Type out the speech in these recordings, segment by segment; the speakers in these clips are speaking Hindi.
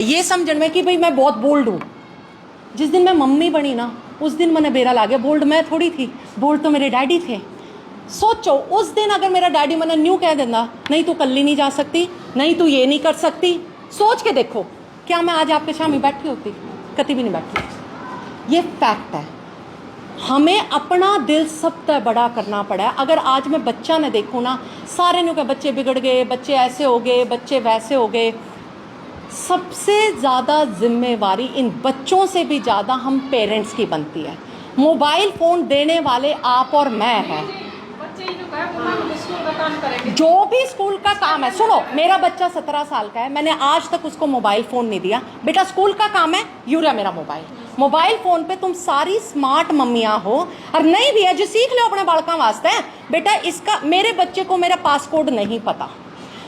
ये समझण में कि भाई मैं बहुत बोल्ड हूँ। जिस दिन मैं मम्मी बनी ना उस दिन मैंने बेरा ला गया। बोल्ड मैं थोड़ी थी, बोल्ड तो मेरे डैडी थे। सोचो उस दिन अगर मेरा डैडी मैंने न्यू कह देता नहीं तू कल ही नहीं जा सकती, नहीं तू ये नहीं कर सकती, सोच के देखो क्या मैं आज आपके सामने बैठी होती? कभी भी नहीं बैठी। ये फैक्ट है। हमें अपना दिल सबसे बड़ा करना पड़ा है। अगर आज मैं बच्चा ने देखूँ ना, सारे न्यू के बच्चे बिगड़ गए, बच्चे ऐसे हो गए, बच्चे वैसे हो गए। सबसे ज़्यादा जिम्मेवारी इन बच्चों से भी ज़्यादा हम पेरेंट्स की बनती है। मोबाइल फ़ोन देने वाले आप और मैं हैं। जो भी स्कूल का काम है, सुनो मेरा बच्चा 17 साल का है, मैंने आज तक उसको मोबाइल फ़ोन नहीं दिया। बेटा स्कूल का काम है, यूरा मेरा मोबाइल फ़ोन पे तुम सारी स्मार्ट मम्मियाँ हो, और नहीं भी है जो सीख लो अपने बालका वास्ते। बेटा इसका मेरे बच्चे को मेरा पासकोड नहीं पता।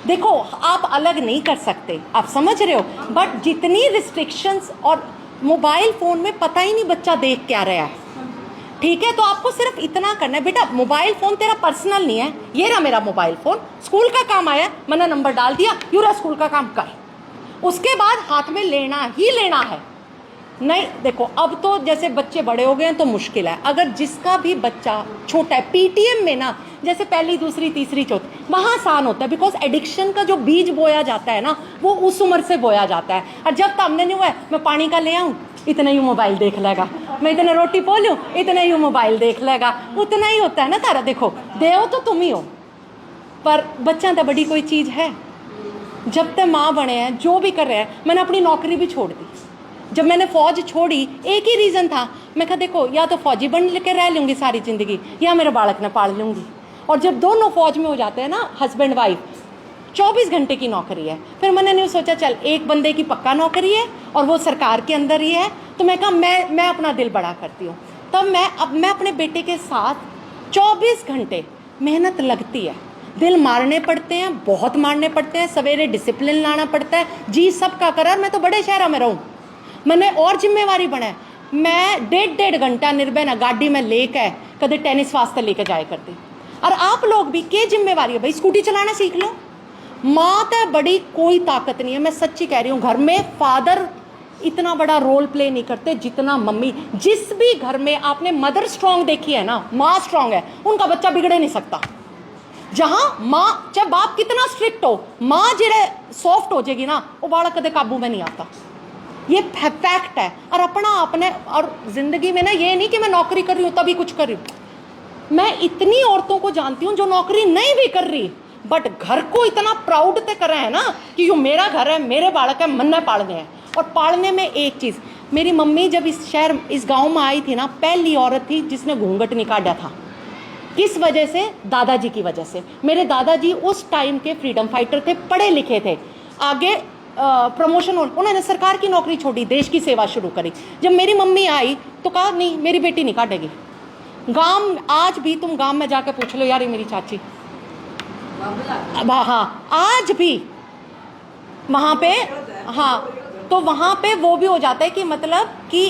देखो आप अलग नहीं कर सकते, आप समझ रहे हो, बट जितनी रिस्ट्रिक्शंस, और मोबाइल फ़ोन में पता ही नहीं बच्चा देख क्या रहा है। ठीक है, तो आपको सिर्फ इतना करना है, बेटा मोबाइल फ़ोन तेरा पर्सनल नहीं है, ये रहा मेरा मोबाइल फ़ोन, स्कूल का काम आया मैंने नंबर डाल दिया, यूरा स्कूल का काम कर। उसके बाद हाथ में लेना ही लेना है। नहीं देखो अब तो जैसे बच्चे बड़े हो गए हैं तो मुश्किल है। अगर जिसका भी बच्चा छोटा है, पीटीएम में ना जैसे पहली दूसरी तीसरी चौथी, वहाँ आसान होता है, बिकॉज एडिक्शन का जो बीज बोया जाता है ना वो उस उम्र से बोया जाता है। और जब सामने नहीं हुआ है मैं पानी का ले आऊँ, इतना ही मोबाइल देख लेगा, मैं इतने रोटी पोलूँ, इतना ही मोबाइल देख लेगा, उतना ही होता है ना तारा। देखो देव तो तुम ही हो, पर बच्चा तो बड़ी कोई चीज़ है। जब तक माँ बने हैं जो भी कर रहे हैं, मैंने अपनी नौकरी भी छोड़ दी। जब मैंने फ़ौज छोड़ी एक ही रीज़न था, मैं कहा देखो या तो फ़ौजी बन के रह लूँगी सारी ज़िंदगी, या मेरे बालक ने पाल लूँगी। और जब दोनों फ़ौज में हो जाते हैं ना, हस्बैंड वाइफ, 24 घंटे की नौकरी है। फिर मैंने नहीं सोचा चल एक बंदे की पक्का नौकरी है और वो सरकार के अंदर ही है, तो मैं कहा मैं अपना दिल बड़ा करती हूँ। तब मैं अपने बेटे के साथ 24 घंटे मेहनत लगती है, दिल मारने पड़ते हैं, बहुत मारने पड़ते हैं, सवेरे डिसिप्लिन लाना पड़ता है, जी सबका करार। मैं तो बड़े शहरों में रहूँ, मैंने और जिम्मेवारी बनाए। मैं डेढ़ घंटा निर्भय ना गाड़ी में लेकर कदे टेनिस वास्ते लेके जाए करती। और आप लोग भी के जिम्मेवारी है भाई, स्कूटी चलाना सीख लो। माँ तो बड़ी कोई ताकत नहीं है, मैं सच्ची कह रही हूँ। घर में फादर इतना बड़ा रोल प्ले नहीं करते जितना मम्मी। जिस भी घर में आपने मदर स्ट्रांग देखी है ना, माँ स्ट्रांग है, उनका बच्चा बिगड़े नहीं सकता। जहाँ माँ, चाहे बाप कितना स्ट्रिक्ट हो, माँ जेरे सॉफ्ट हो जाएगी ना, वो बालक कदे काबू में नहीं आता। ये फैक्ट है। और अपना अपने और ज़िंदगी में ना ये नहीं कि मैं नौकरी कर रही हूँ तभी कुछ कर रही हूँ। मैं इतनी औरतों को जानती हूँ जो नौकरी नहीं भी कर रही बट घर को इतना प्राउड से कर रहे हैं ना कि यो मेरा घर है, मेरे बालक है, मन में पालने हैं। और पालने में एक चीज़, मेरी मम्मी जब इस गाँव में आई थी ना, पहली औरत थी जिसने घूंघट निकाला था। किस वजह से? दादाजी की वजह से। मेरे दादाजी उस टाइम के फ्रीडम फाइटर थे, पढ़े लिखे थे, आगे प्रमोशन उन्होंने सरकार की नौकरी छोड़ी, देश की सेवा शुरू करी। जब मेरी मम्मी आई तो कहा नहीं मेरी बेटी नहीं काटेगी। गांव आज भी तुम गांव में जाकर पूछ लो यार, ये मेरी चाची, हाँ आज भी वहाँ पे, हाँ तो वहाँ पे वो भी हो जाता है कि मतलब कि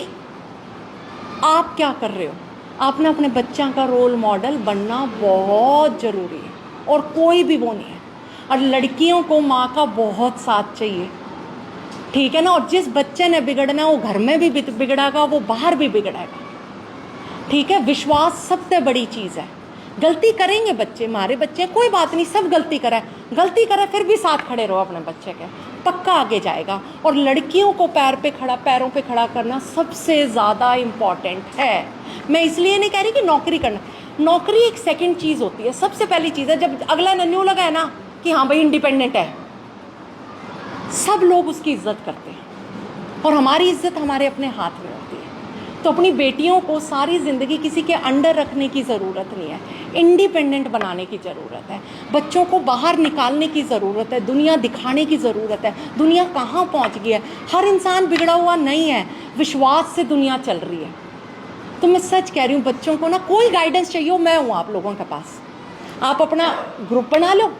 आप क्या कर रहे हो। आपने अपने बच्चा का रोल मॉडल बनना बहुत ज़रूरी है, और कोई भी वो नहीं है। और लड़कियों को माँ का बहुत साथ चाहिए, ठीक है ना। और जिस बच्चे ने बिगड़ना वो घर में भी बिगड़ेगा, वो बाहर भी बिगड़ेगा, ठीक है। विश्वास सबसे बड़ी चीज़ है। गलती करेंगे बच्चे, हमारे बच्चे कोई बात नहीं, सब गलती करे फिर भी साथ खड़े रहो अपने बच्चे के, पक्का आगे जाएगा। और लड़कियों को पैरों पे खड़ा करना सबसे ज़्यादा इम्पॉर्टेंट है। मैं इसलिए नहीं कह रही कि नौकरी करना, नौकरी एक सेकंड चीज़ होती है, सबसे पहली चीज़ है जब अगला नन्यू लगा है ना कि हाँ भाई इंडिपेंडेंट है, सब लोग उसकी इज्जत करते हैं, और हमारी इज्जत हमारे अपने हाथ में होती है। तो अपनी बेटियों को सारी ज़िंदगी किसी के अंडर रखने की ज़रूरत नहीं है, इंडिपेंडेंट बनाने की ज़रूरत है। बच्चों को बाहर निकालने की ज़रूरत है, दुनिया दिखाने की ज़रूरत है। दुनिया कहाँ पहुँच गई है, हर इंसान बिगड़ा हुआ नहीं है, विश्वास से दुनिया चल रही है। तो मैं सच कह रही हूँ, बच्चों को ना कोई गाइडेंस चाहिए हो, मैं हूँ आप लोगों के पास। आप अपना ग्रुप बना लो,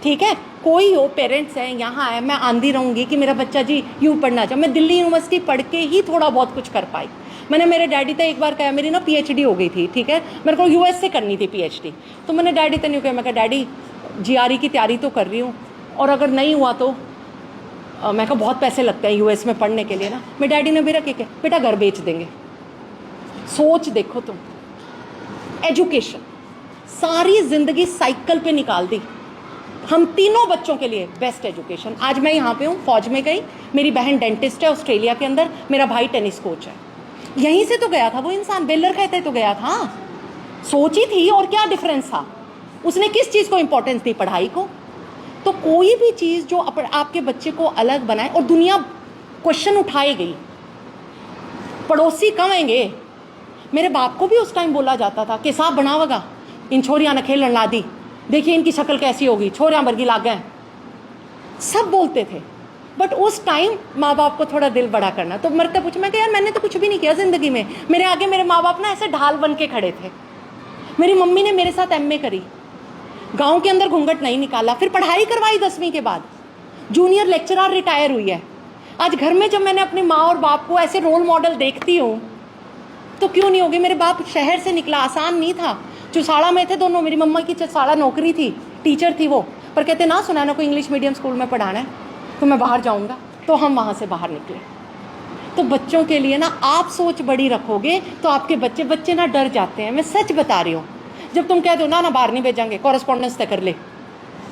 ठीक है, कोई हो, पेरेंट्स हैं, यहाँ है, मैं आंधी रहूँगी कि मेरा बच्चा जी यूँ पढ़ना चाहे। मैं दिल्ली यूनिवर्सिटी पढ़ के ही थोड़ा बहुत कुछ कर पाई। मैंने मेरे डैडी से एक बार कहा, मेरी ना पीएचडी हो गई थी, ठीक है, मेरे को यूएस से करनी थी पीएचडी। तो मैंने डैडी से नहीं कहा, मैं कहा डैडी जीआरई की तैयारी तो कर रही हूँ, और अगर नहीं हुआ तो मैं कहा बहुत पैसे लगते हैं यूएस में पढ़ने के लिए ना। मेरे डैडी ने मेरा क्या बेटा घर बेच देंगे। सोच देखो तुम, एजुकेशन सारी जिंदगी साइकिल पे निकाल दी। हम तीनों बच्चों के लिए बेस्ट एजुकेशन। आज मैं यहाँ पे हूँ, फौज में गई, मेरी बहन डेंटिस्ट है ऑस्ट्रेलिया के अंदर, मेरा भाई टेनिस कोच है। यहीं से तो गया था वो इंसान, बेलर कहते तो गया था। सोच ही थी, और क्या डिफरेंस था। उसने किस चीज़ को इंपॉर्टेंस दी? पढ़ाई को। तो कोई भी चीज़ जो आपके बच्चे को अलग बनाए, और दुनिया क्वेश्चन उठाएगी, पड़ोसी कहेंगे। मेरे बाप को भी उस टाइम बोला जाता था कि साहब बनावगा इन छोरियां ने खेलन ला दी, देखिए इनकी शक्ल कैसी होगी, छोरियां बर्गी लाग गए, सब बोलते थे। बट उस टाइम माँ बाप को थोड़ा दिल बड़ा करना। तो मरते पूछ, मैं यार मैंने तो कुछ भी नहीं किया ज़िंदगी में, मेरे आगे मेरे माँ बाप ना ऐसे ढाल बन के खड़े थे। मेरी मम्मी ने मेरे साथ एमए करी, गांव के अंदर घूंघट नहीं निकाला, फिर पढ़ाई करवाई 10वीं के बाद, जूनियर लेक्चरर रिटायर हुई है। आज घर में जब मैंने अपनी माँ और बाप को ऐसे रोल मॉडल देखती हूँ तो क्यों नहीं होगी। मेरे बाप शहर से निकला, आसान नहीं था, चुसाड़ा में थे दोनों। मेरी मम्मा की चुसाड़ा नौकरी थी, टीचर थी वो, पर कहते ना सुना ना कोई इंग्लिश मीडियम स्कूल में पढ़ाना है तो मैं बाहर जाऊँगा। तो हम वहाँ से बाहर निकले। तो बच्चों के लिए ना आप सोच बड़ी रखोगे तो आपके बच्चे ना डर जाते हैं। मैं सच बता रही हूँ। जब तुम कह दो ना बाहर नहीं भेजेंगे, कॉरेस्पॉन्डेंस तय कर ले,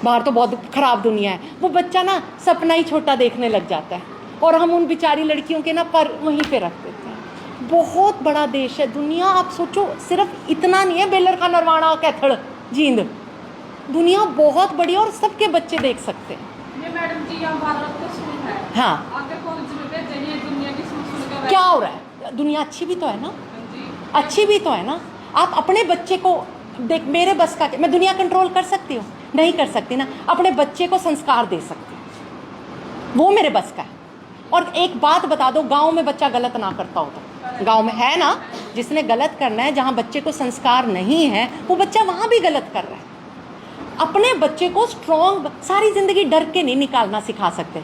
बाहर तो बहुत ख़राब दुनिया है, वो बच्चा ना सपना ही छोटा देखने लग जाता है। और हम उन बेचारी लड़कियों के ना पर वहीं पे रख देते हैं। बहुत बड़ा देश है दुनिया। आप सोचो, सिर्फ इतना नहीं है बेलर का, नरवाना, कैथड़, जींद, दुनिया बहुत बड़ी है और सबके बच्चे देख सकते हैं। ये मैडम जी यहाँ भारत का स्कूल है, हाँ, आगे कॉलेज में भेज देंगे, दुनिया की सुन क्या हो रहा है? दुनिया अच्छी भी तो है ना, अच्छी भी तो है ना। आप अपने बच्चे को देख, मेरे बस का, मैं दुनिया कंट्रोल कर सकती हूँ? नहीं कर सकती ना। अपने बच्चे को संस्कार दे सकती हूँ, वो मेरे बस का है। और एक बात बता दो, गांव में बच्चा गलत ना करता हो तो, गांव में है ना, जिसने गलत करना है, जहाँ बच्चे को संस्कार नहीं है वो बच्चा वहाँ भी गलत कर रहा है। अपने बच्चे को स्ट्रॉन्ग, सारी जिंदगी डर के नहीं निकालना सिखा सकते।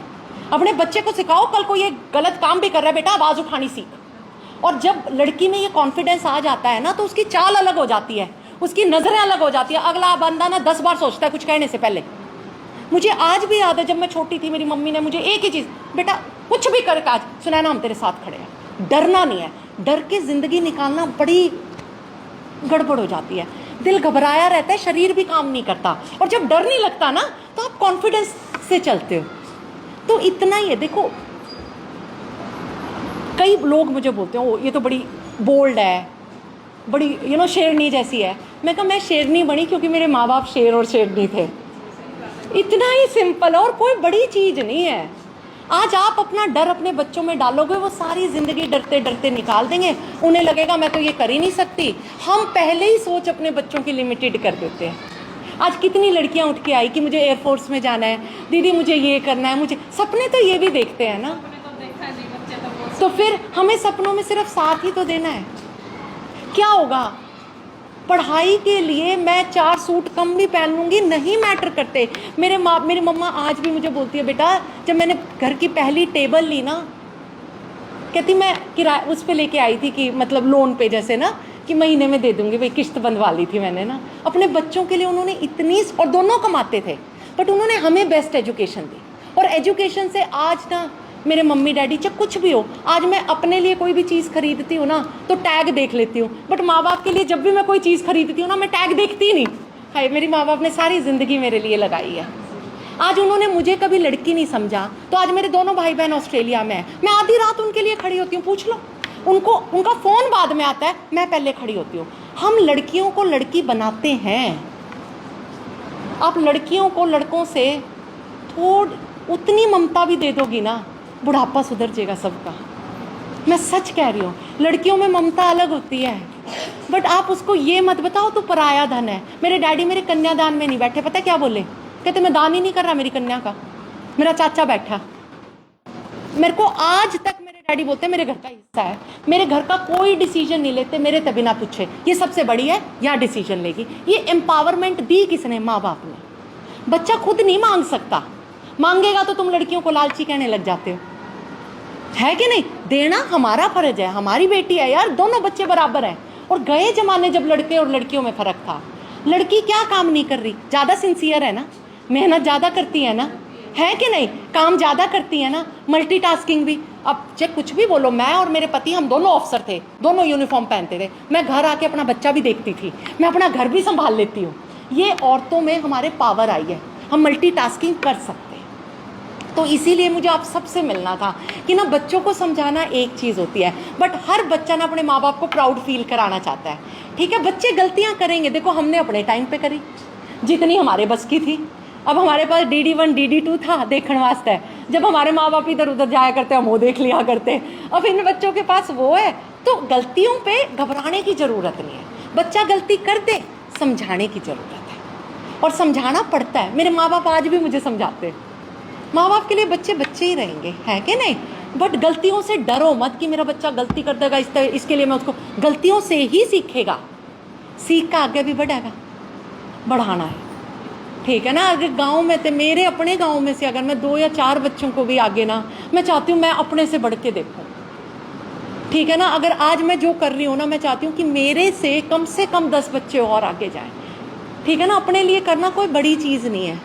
अपने बच्चे को सिखाओ, कल को ये गलत काम भी कर रहा है बेटा, आवाज़ उठानी सीख। और जब लड़की में ये कॉन्फिडेंस आ जाता है ना तो उसकी चाल अलग हो जाती है, उसकी नज़रें अलग हो जाती है। अगला बंदा ना 10 बार सोचता है कुछ कहने से पहले। मुझे आज भी याद है, जब मैं छोटी थी, मेरी मम्मी ने मुझे एक ही चीज़, बेटा कुछ भी कर आज सुनैना हम तेरे साथ खड़े हैं, डरना नहीं है। डर के ज़िंदगी निकालना बड़ी गड़बड़ हो जाती है। दिल घबराया रहता है, शरीर भी काम नहीं करता। और जब डर नहीं लगता ना तो आप कॉन्फिडेंस से चलते हो। तो इतना ही है। देखो, कई लोग मुझे बोलते हैं, ओ ये तो बड़ी बोल्ड है, बड़ी शेरनी जैसी है। मैं कहा मैं शेरनी बनी क्योंकि मेरे माँ बाप शेर और शेरनी थे। इतना ही सिंपल है, और कोई बड़ी चीज़ नहीं है। आज आप अपना डर अपने बच्चों में डालोगे, वो सारी ज़िंदगी डरते डरते निकाल देंगे। उन्हें लगेगा मैं तो ये कर ही नहीं सकती। हम पहले ही सोच अपने बच्चों की लिमिटेड कर देते हैं। आज कितनी लड़कियां उठ के आई कि मुझे एयरफोर्स में जाना है, दीदी मुझे ये करना है, मुझे सपने तो ये भी देखते हैं ना। तो फिर हमें सपनों में सिर्फ साथ ही तो देना है। क्या होगा? पढ़ाई के लिए मैं 4 सूट कम भी पहन लूँगी, नहीं मैटर करते। मेरी मम्मा आज भी मुझे बोलती है, बेटा जब मैंने घर की पहली टेबल ली ना, कहती मैं किराया उस पे लेके आई थी कि मतलब लोन पे, जैसे ना कि महीने में दे दूँगी, भाई किश्त बंधवा ली थी मैंने ना। अपने बच्चों के लिए उन्होंने इतनी, और दोनों कमाते थे, बट उन्होंने हमें बेस्ट एजुकेशन दी। और एजुकेशन से आज ना मेरे मम्मी डैडी, चाहे कुछ भी हो, आज मैं अपने लिए कोई भी चीज़ खरीदती हूँ ना तो टैग देख लेती हूँ। बट माँ बाप के लिए जब भी मैं कोई चीज़ खरीदती हूँ ना, मैं टैग देखती ही नहीं। हाय, मेरी माँ बाप ने सारी ज़िंदगी मेरे लिए लगाई है। आज उन्होंने मुझे कभी लड़की नहीं समझा, तो आज मेरे दोनों भाई बहन ऑस्ट्रेलिया में हैं। मैं आधी रात उनके लिए खड़ी होती हूँ, पूछ लो उनको, उनका फ़ोन बाद में आता है, मैं पहले खड़ी होती हूँ। हम लड़कियों को लड़की बनाते हैं। आप लड़कियों को लड़कों से उतनी ममता भी दे दोगी ना, बुढ़ापा सुधर जाएगा सबका। मैं सच कह रही हूँ, लड़कियों में ममता अलग होती है। बट आप उसको ये मत बताओ तो पराया धन है। मेरे डैडी मेरे कन्यादान में नहीं बैठे, पता है क्या बोले? कहते मैं दान ही नहीं कर रहा मेरी कन्या का, मेरा चाचा बैठा। मेरे को आज तक मेरे डैडी बोलते हैं मेरे घर का हिस्सा है। मेरे घर का कोई डिसीजन नहीं लेते मेरे से बिना पूछे, ये सबसे बड़ी है या डिसीजन लेगी। ये एम्पावरमेंट दी किसने? माँ बाप ने। बच्चा खुद नहीं मांग सकता, मांगेगा तो तुम लड़कियों को लालची कहने लग जाते हो, है कि नहीं? देना हमारा फर्ज है, हमारी बेटी है यार, दोनों बच्चे बराबर हैं। और गए जमाने जब लड़के और लड़कियों में फ़र्क था, लड़की क्या काम नहीं कर रही, ज़्यादा सिंसियर है ना, मेहनत ज़्यादा करती है ना, है कि नहीं? काम ज़्यादा करती है ना, मल्टीटास्किंग भी। अब चाहे कुछ भी बोलो, मैं और मेरे पति हम दोनों ऑफिसर थे, दोनों यूनिफॉर्म पहनते थे। मैं घर आके अपना बच्चा भी देखती थी, मैं अपना घर भी संभाल लेती हूँ। ये औरतों में हमारे पावर आई है, हम मल्टीटास्किंग कर सकते हैं। तो इसीलिए मुझे आप सबसे मिलना था कि ना बच्चों को समझाना एक चीज़ होती है, बट हर बच्चा ना अपने माँ बाप को प्राउड फील कराना चाहता है। ठीक है, बच्चे गलतियाँ करेंगे, देखो हमने अपने टाइम पे करी जितनी हमारे बस की थी। अब हमारे पास DD1 DD2 था देखने वास्ते, जब हमारे माँ बाप इधर उधर जाया करते हम वो देख लिया करते। अब इन बच्चों के पास वो है, तो गलतियों पे घबराने की ज़रूरत नहीं है। बच्चा गलती कर दे, समझाने की ज़रूरत है, और समझाना पड़ता है। मेरे माँ बाप आज भी मुझे समझाते हैं। माँ बाप के लिए बच्चे बच्चे ही रहेंगे, है कि नहीं? बट गलतियों से डरो मत कि मेरा बच्चा गलती कर देगा, इसके लिए मैं उसको, गलतियों से ही सीखेगा, सीख का आगे भी बढ़ेगा, बढ़ाना है। ठीक है ना? अगर गांव में थे, मेरे अपने गांव में से अगर मैं 2 या 4 बच्चों को भी आगे ना, मैं चाहती हूँ मैं अपने से बढ़ के देखूँ। ठीक है ना? अगर आज मैं जो कर रही हूँ ना, मैं चाहती हूँ कि मेरे से कम 10 बच्चे और आगे जाएं। ठीक है ना? अपने लिए करना कोई बड़ी चीज़ नहीं है।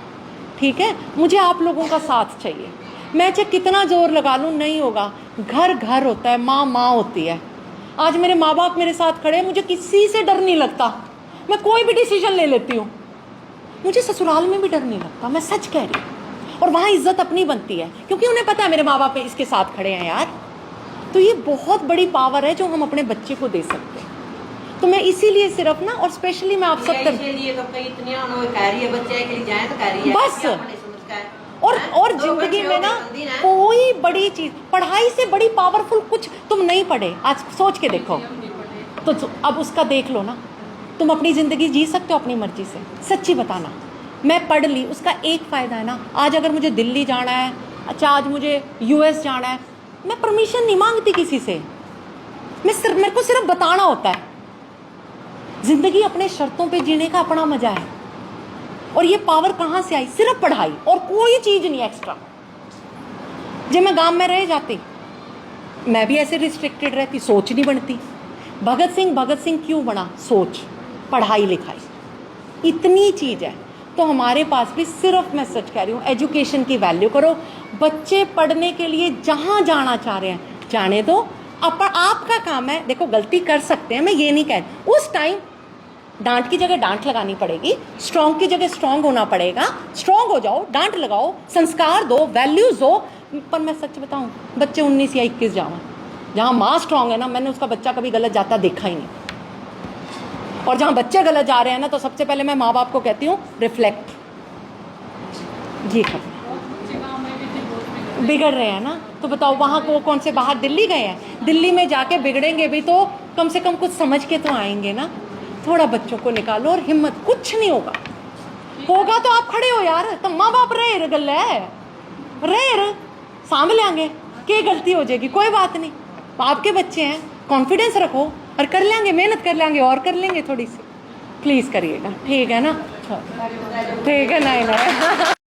ठीक है, मुझे आप लोगों का साथ चाहिए। मैं चाहे कितना जोर लगा लूँ नहीं होगा। घर घर होता है, माँ माँ होती है। आज मेरे माँ बाप मेरे साथ खड़े हैं, मुझे किसी से डर नहीं लगता, मैं कोई भी डिसीजन ले लेती हूँ। मुझे ससुराल में भी डर नहीं लगता, मैं सच कह रही हूँ। और वहाँ इज्जत अपनी बनती है, क्योंकि उन्हें पता है मेरे माँ बाप इसके साथ खड़े हैं यार। तो ये बहुत बड़ी पावर है जो हम अपने बच्चे को दे सकते हैं। तो मैं इसीलिए सिर्फ ना, और स्पेशली मैं आप सब तो कई इतनी कह रही है बच्चे के लिए जाए तो कह रही है बस। और जिंदगी में ना कोई बड़ी चीज, पढ़ाई से बड़ी पावरफुल कुछ तुम नहीं पढ़े, आज सोच के देखो तो अब उसका देख लो ना, तुम अपनी ज़िंदगी जी सकते हो अपनी मर्जी से। सच्ची बताना, मैं पढ़ ली, उसका एक फ़ायदा है ना, आज अगर मुझे दिल्ली जाना है, अच्छा आज मुझे US जाना है, मैं परमिशन नहीं मांगती किसी से, मेरे को सिर्फ बताना होता है। ज़िंदगी अपने शर्तों पे जीने का अपना मज़ा है। और ये पावर कहाँ से आई? सिर्फ पढ़ाई, और कोई चीज़ नहीं एक्स्ट्रा। जब मैं गांव में रह जाती, मैं भी ऐसे रिस्ट्रिक्टेड रहती, सोच नहीं बनती। भगत सिंह क्यों बना? सोच, पढ़ाई लिखाई, इतनी चीज़ है। तो हमारे पास भी सिर्फ, मैं सच कह रही हूँ, एजुकेशन की वैल्यू करो। बच्चे पढ़ने के लिए जहाँ जाना चाह रहे हैं जाने दो, आपका काम है। देखो गलती कर सकते हैं, मैं ये नहीं कह रही, उस टाइम डांट की जगह डांट लगानी पड़ेगी, स्ट्रॉन्ग की जगह स्ट्रॉन्ग होना पड़ेगा। स्ट्रॉन्ग हो जाओ, डांट लगाओ, संस्कार दो, वैल्यूज दो। पर मैं सच बताऊँ, बच्चे 19 या 21 जावा, जहाँ माँ स्ट्रॉन्ग है ना, मैंने उसका बच्चा कभी गलत जाता देखा ही नहीं। और जहाँ बच्चे गलत जा रहे हैं ना, तो सबसे पहले मैं माँ बाप को कहती हूँ रिफ्लेक्ट, ये खत्म। बिगड़ रहे हैं ना, तो बताओ वहाँ को कौन से बाहर दिल्ली गए हैं? दिल्ली में जाके बिगड़ेंगे भी तो कम से कम कुछ समझ के तो आएंगे ना। थोड़ा बच्चों को निकालो और हिम्मत, कुछ नहीं होगा। होगा तो आप खड़े हो यार, तो माँ बाप रहे गल रहे सांभ लेंगे, क्या गलती हो जाएगी? कोई बात नहीं, आपके बच्चे हैं, कॉन्फिडेंस रखो और कर लेंगे, मेहनत कर लेंगे और कर लेंगे थोड़ी सी। प्लीज़ करिएगा, ठीक है ना? ठीक है, नहीं